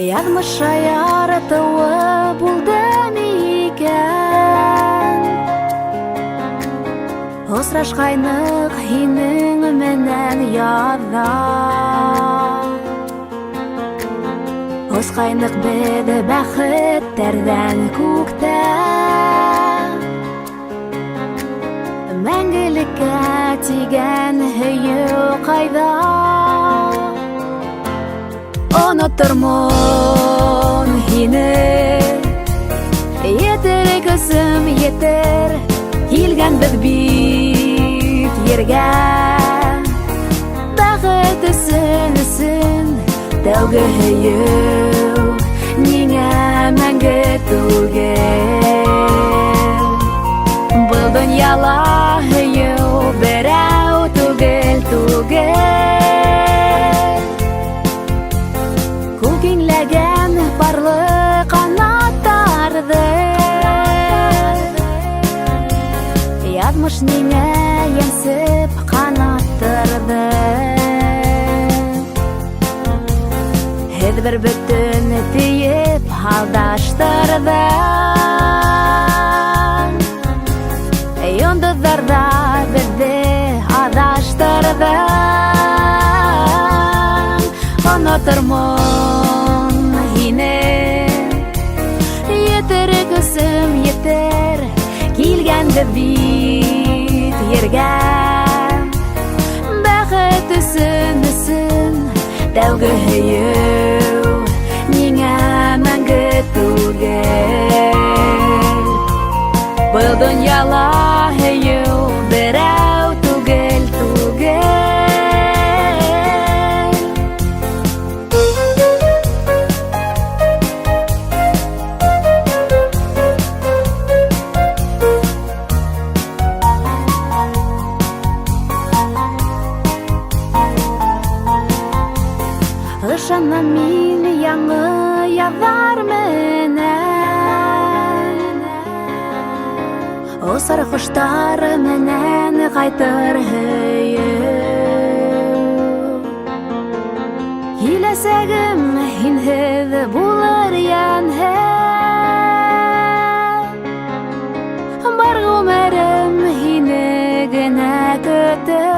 Язмыша яратуы булды микән? Осрашкайнык һинең менән язда. Оскайнык беҙ бәхеттәрҙән күктә. Мәңгелеккә тигән һөйөү ҡайҙа? Онотормон һине, етер көсөм етер, килгәнбеҙ бит ергә. Бәхет өсөн тәүге һөйөү ниңә мәңге түгел? Был донъяла һөйөү берәү түгел. Күк киңләгән парлы ҡанаттарҙы, яҙмыш ниңә йәнсеп ҡанаттырҙы? Һеҙ бер бөтөн тейеп алдаштырҙы. Йондоҙҙарҙа беҙҙе аҙаштырҙы. Онотормон һине, етер көсөм етер, килгәнбеҙ бит ергә. Бәхет өсөн тәүге һөйөү ниңә мәңге түгел? Был донъяла һөйөү берәү түгел. Ышанам мин яңы яҙҙар менән, осар ҡоштар менән ҡайтыр һөйөү. Киләсәгем һинһеҙ булыр йәнһеҙ, бар ғүмерем һине генә көтөү.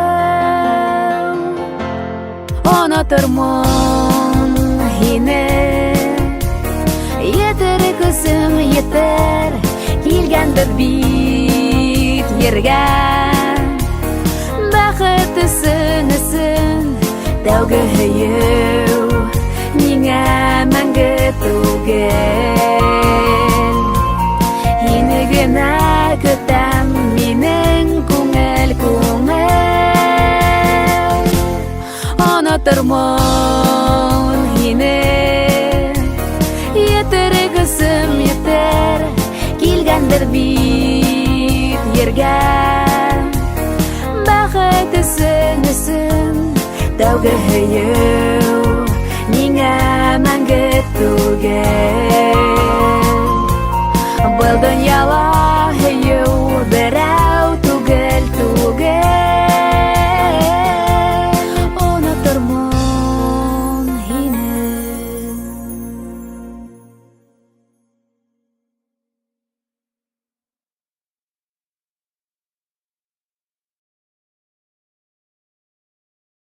Онотормон һине, етер көсөм етер, килгәнбеҙ бит ергә. Бәхет өсөн тәүге һөйөү ниңә мәңге түгел? Һине генә көтәм минең күңел. Онотормон һине, етер көсөм етер, килгәнбеҙ бит ергә. Бәхет өсөн тәүге һөйөү ниңә